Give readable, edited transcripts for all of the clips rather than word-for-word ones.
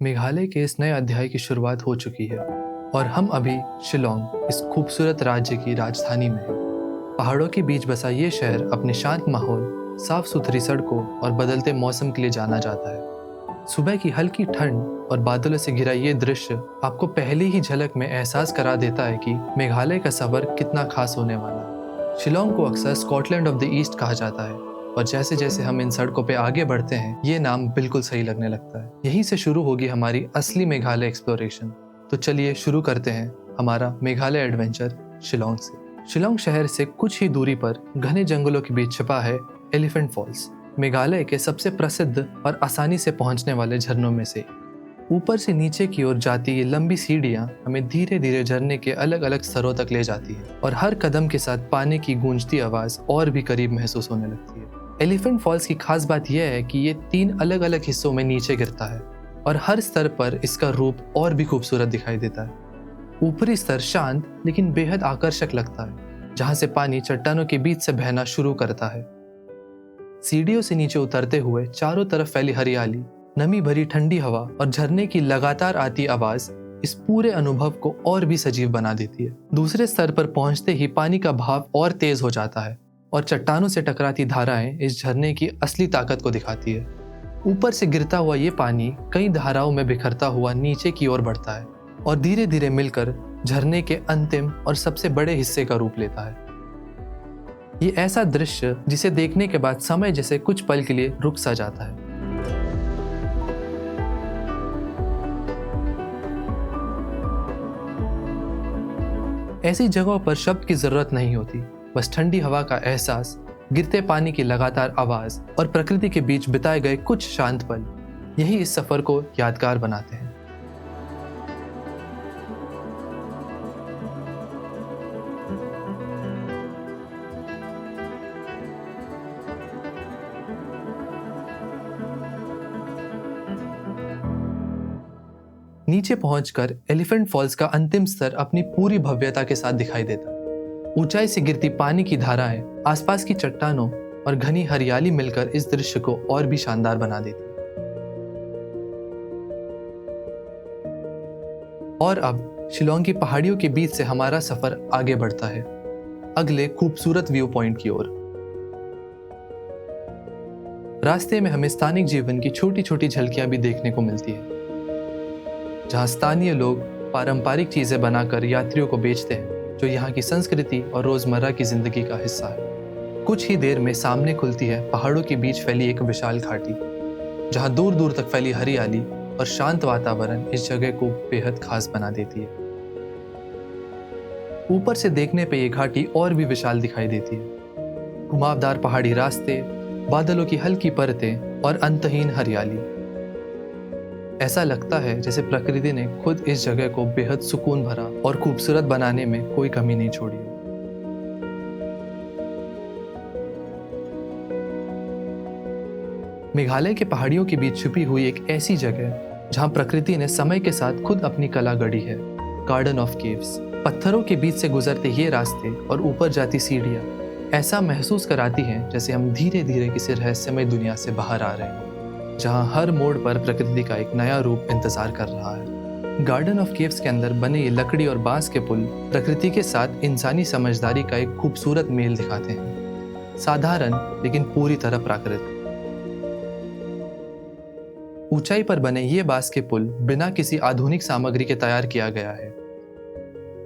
मेघालय के इस नए अध्याय की शुरुआत हो चुकी है और हम अभी शिलोंग, इस खूबसूरत राज्य की राजधानी में हैं। पहाड़ों के बीच बसा ये शहर अपने शांत माहौल, साफ सुथरी सड़कों और बदलते मौसम के लिए जाना जाता है। सुबह की हल्की ठंड और बादलों से घिरा ये दृश्य आपको पहली ही झलक में एहसास करा देता है कि मेघालय का सफर कितना खास होने वाला है। शिलोंग को अक्सर स्कॉटलैंड ऑफ द ईस्ट कहा जाता है और जैसे जैसे हम इन सड़कों पे आगे बढ़ते हैं ये नाम बिल्कुल सही लगने लगता है। यहीं से शुरू होगी हमारी असली मेघालय एक्सप्लोरेशन। तो चलिए शुरू करते हैं हमारा मेघालय एडवेंचर शिलोंग से। शिलोंग शहर से कुछ ही दूरी पर घने जंगलों के बीच छिपा है एलिफेंट फॉल्स, मेघालय के सबसे प्रसिद्ध और आसानी से पहुंचने वाले झरनों में से। ऊपर से नीचे की ओर जाती ये लंबी सीढ़ियां हमें धीरे धीरे झरने के अलग अलग स्तरों तक ले जाती है और हर कदम के साथ पानी की गूंजती आवाज और भी करीब महसूस होने लगती है। एलिफेंट फॉल्स की खास बात यह है कि ये 3 अलग अलग हिस्सों में नीचे गिरता है और हर स्तर पर इसका रूप और भी खूबसूरत दिखाई देता है। ऊपरी स्तर शांत लेकिन बेहद आकर्षक लगता है, जहां से पानी चट्टानों के बीच से बहना शुरू करता है। सीढ़ियों से नीचे उतरते हुए चारों तरफ फैली हरियाली, नमी भरी ठंडी हवा और झरने की लगातार आती आवाज इस पूरे अनुभव को और भी सजीव बना देती है। दूसरे स्तर पर पहुंचते ही पानी का बहाव और तेज हो जाता है और चट्टानों से टकराती धाराएं इस झरने की असली ताकत को दिखाती है। ऊपर से गिरता हुआ ये पानी कई धाराओं में बिखरता हुआ नीचे की ओर बढ़ता है और धीरे धीरे मिलकर झरने के अंतिम और सबसे बड़े हिस्से का रूप लेता है। ये ऐसा दृश्य जिसे देखने के बाद समय जैसे कुछ पल के लिए रुक सा जाता है। ऐसी जगहों पर शब्द की जरूरत नहीं होती, बस ठंडी हवा का एहसास, गिरते पानी की लगातार आवाज और प्रकृति के बीच बिताए गए कुछ शांत पल, यही इस सफर को यादगार बनाते हैं। नीचे पहुंचकर एलिफेंट फॉल्स का अंतिम स्तर अपनी पूरी भव्यता के साथ दिखाई देता है। ऊंचाई से गिरती पानी की धाराएं, आसपास की चट्टानों और घनी हरियाली मिलकर इस दृश्य को और भी शानदार बना देती है। और अब शिलोंग की पहाड़ियों के बीच से हमारा सफर आगे बढ़ता है, अगले खूबसूरत व्यू पॉइंट की ओर। रास्ते में हमें स्थानिक जीवन की छोटी छोटी झलकियां भी देखने को मिलती है, जहां स्थानीय लोग पारंपरिक चीजें बनाकर यात्रियों को बेचते हैं, जो यहाँ की संस्कृति और रोजमर्रा की जिंदगी का हिस्सा है। कुछ ही देर में सामने खुलती है पहाड़ों के बीच फैली एक विशाल घाटी, जहाँ दूर दूर तक फैली हरियाली और शांत वातावरण इस जगह को बेहद खास बना देती है। ऊपर से देखने पे ये घाटी और भी विशाल दिखाई देती है। घुमावदार पहाड़ी रास्ते, बादलों की हल्की परतें और अंतहीन हरियाली। ऐसा लगता है जैसे प्रकृति ने खुद इस जगह को बेहद सुकून भरा और खूबसूरत बनाने में कोई कमी नहीं छोड़ी। मेघालय के पहाड़ियों के बीच छुपी हुई एक ऐसी जगह जहां प्रकृति ने समय के साथ खुद अपनी कला गढ़ी है, गार्डन ऑफ केव्स। पत्थरों के बीच से गुजरते ये रास्ते और ऊपर जाती सीढ़ियां ऐसा महसूस कराती हैं जैसे हम धीरे धीरे किसी रहस्यमय दुनिया से बाहर आ रहे हैं, जहां हर मोड़ पर प्रकृति का एक नया रूप इंतजार कर रहा है। गार्डन ऑफ केव्स के अंदर बने ये लकड़ी और बांस के पुल प्रकृति के साथ इंसानी समझदारी का एक खूबसूरत मेल दिखाते हैं, साधारण लेकिन पूरी तरह प्राकृतिक। ऊंचाई पर बने ये बांस के पुल बिना किसी आधुनिक सामग्री के तैयार किया गया है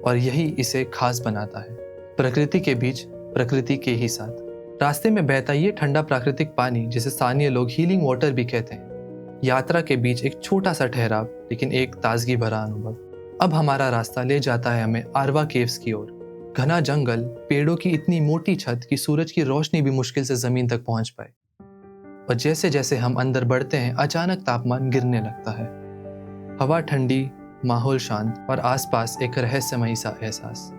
और यही इसे खास बनाता है, प्रकृति के बीच प्रकृति के ही साथ। रास्ते में बहता ये ठंडा प्राकृतिक पानी, जिसे स्थानीय लोग हीलिंग वाटर भी कहते हैं, यात्रा के बीच एक छोटा सा ठहराव लेकिन एक ताजगी भरा अनुभव। अब हमारा रास्ता ले जाता है हमें आर्वा केव्स की ओर। घना जंगल, पेड़ों की इतनी मोटी छत कि सूरज की रोशनी भी मुश्किल से जमीन तक पहुंच पाए। और जैसे जैसे हम अंदर बढ़ते हैं अचानक तापमान गिरने लगता है। हवा ठंडी, माहौल शांत और आसपास एक रहस्यमयी सा एहसास।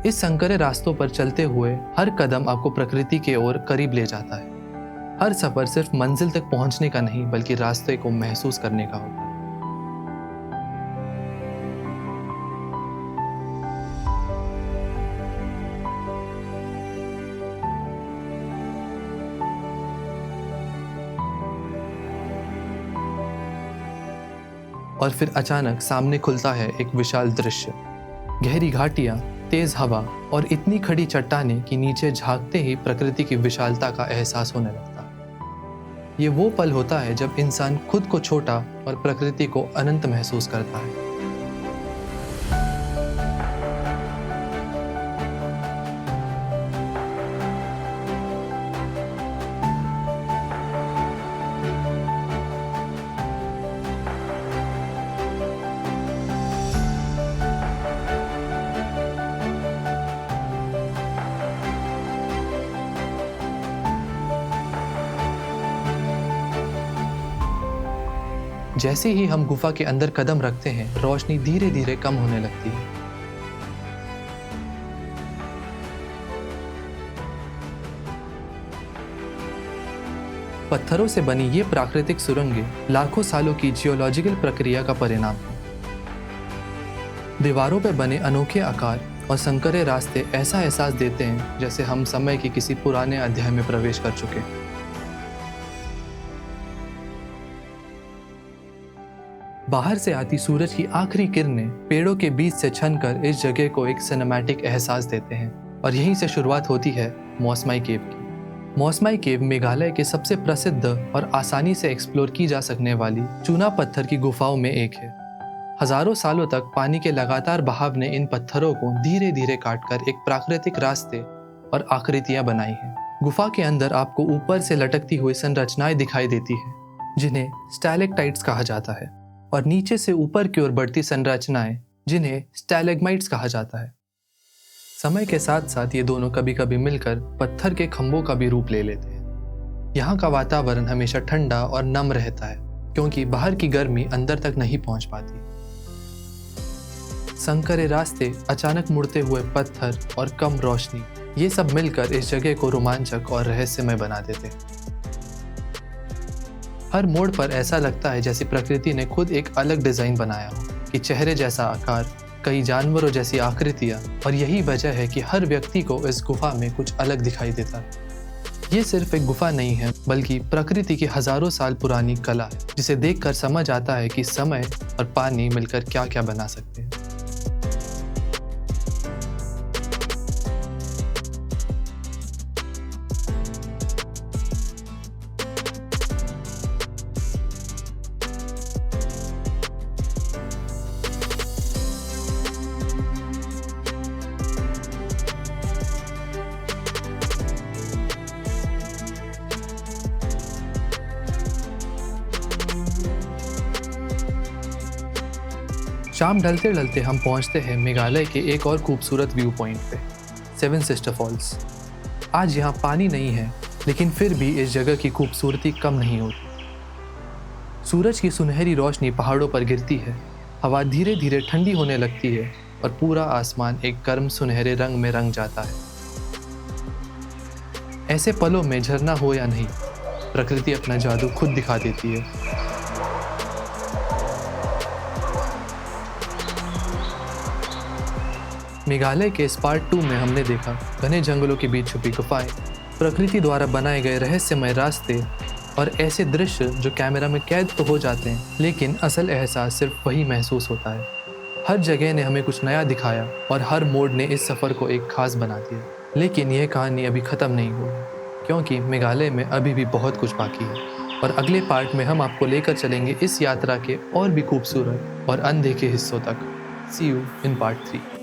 इस संकरे रास्तों पर चलते हुए हर कदम आपको प्रकृति के ओर करीब ले जाता है। हर सफर सिर्फ मंजिल तक पहुंचने का नहीं बल्कि रास्ते को महसूस करने का होता है। और फिर अचानक सामने खुलता है एक विशाल दृश्य। गहरी घाटियाँ, तेज हवा और इतनी खड़ी चट्टानें कि नीचे झांकते ही प्रकृति की विशालता का एहसास होने लगता है। ये वो पल होता है जब इंसान खुद को छोटा और प्रकृति को अनंत महसूस करता है। जैसे ही हम गुफा के अंदर कदम रखते हैं, रोशनी धीरे धीरे कम होने लगती है। पत्थरों से बनी ये प्राकृतिक सुरंगें लाखों सालों की जियोलॉजिकल प्रक्रिया का परिणाम है। दीवारों पर बने अनोखे आकार और संकरे रास्ते ऐसा एहसास देते हैं जैसे हम समय के किसी पुराने अध्याय में प्रवेश कर चुके हैं। बाहर से आती सूरज की आखिरी किरणें पेड़ों के बीच से छनकर इस जगह को एक सिनेमैटिक एहसास देते हैं और यहीं से शुरुआत होती है मौसमाई केव की। मौसमाई केव मेघालय के सबसे प्रसिद्ध और आसानी से एक्सप्लोर की जा सकने वाली चूना पत्थर की गुफाओं में एक है। हजारों सालों तक पानी के लगातार बहाव ने इन पत्थरों को धीरे धीरे काटकर एक प्राकृतिक रास्ते और आकृतियां बनाई हैं। गुफा के अंदर आपको ऊपर से लटकती हुई संरचनाएं दिखाई देती हैं, जिन्हें स्टैलेक्टाइट्स कहा जाता है, और नीचे से ऊपर की ओर बढ़ती संरचनाएं जिन्हें स्टैलेग्माइट्स कहा जाता है। समय के साथ साथ ये दोनों कभी कभी मिलकर पत्थर के खंभों का भी रूप ले लेते हैं। यहाँ का वातावरण हमेशा ठंडा और नम रहता है क्योंकि बाहर की गर्मी अंदर तक नहीं पहुंच पाती। संकरे रास्ते, अचानक मुड़ते हुए पत्थर और कम रोशनी, ये सब मिलकर इस जगह को रोमांचक और रहस्यमय बना देते हैं। हर मोड़ पर ऐसा लगता है जैसे प्रकृति ने खुद एक अलग डिजाइन बनाया हो, कि चेहरे जैसा आकार, कई जानवरों जैसी आकृतियां, और यही वजह है कि हर व्यक्ति को इस गुफा में कुछ अलग दिखाई देता है। ये सिर्फ एक गुफा नहीं है, बल्कि प्रकृति की हजारों साल पुरानी कला है, जिसे देखकर समझ आता है कि समय और पानी मिलकर क्या क्या बना सकते हैं। शाम ढलते ढलते हम पहुंचते हैं मेघालय के एक और खूबसूरत व्यू पॉइंट पे, सेवन सिस्टर फॉल्स। आज यहाँ पानी नहीं है, लेकिन फिर भी इस जगह की खूबसूरती कम नहीं होती। सूरज की सुनहरी रोशनी पहाड़ों पर गिरती है, हवा धीरे धीरे ठंडी होने लगती है और पूरा आसमान एक गर्म सुनहरे रंग में रंग जाता है। ऐसे पलों में झरना हो या नहीं, प्रकृति अपना जादू खुद दिखा देती है। मेघालय के इस पार्ट 2 में हमने देखा घने जंगलों के बीच छुपी गुफाएं, प्रकृति द्वारा बनाए गए रहस्यमय रास्ते और ऐसे दृश्य जो कैमरा में कैद तो हो जाते हैं, लेकिन असल एहसास सिर्फ वही महसूस होता है। हर जगह ने हमें कुछ नया दिखाया और हर मोड़ ने इस सफ़र को एक खास बना दिया। लेकिन यह कहानी अभी ख़त्म नहीं हुई, क्योंकि मेघालय में अभी भी बहुत कुछ बाकी है और अगले पार्ट में हम आपको लेकर चलेंगे इस यात्रा के और भी खूबसूरत और अनदेखे हिस्सों तक। सी यू इन पार्ट 3।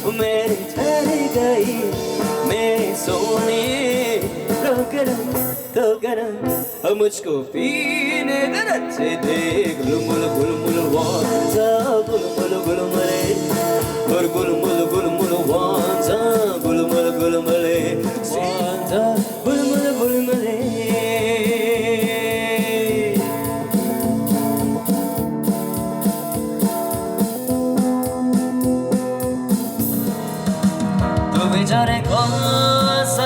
मेरी ठहर गई, मेरे सोने तो गरम मुझको पीने दे दे। गुलमुल गुलमुल वांजा गुलमुल गुलमुले, और गुलमुल गुलमुल वांजा गुलमुल गुलमुले, वांजा गुलमुल गुलमुले। जाने कौन सा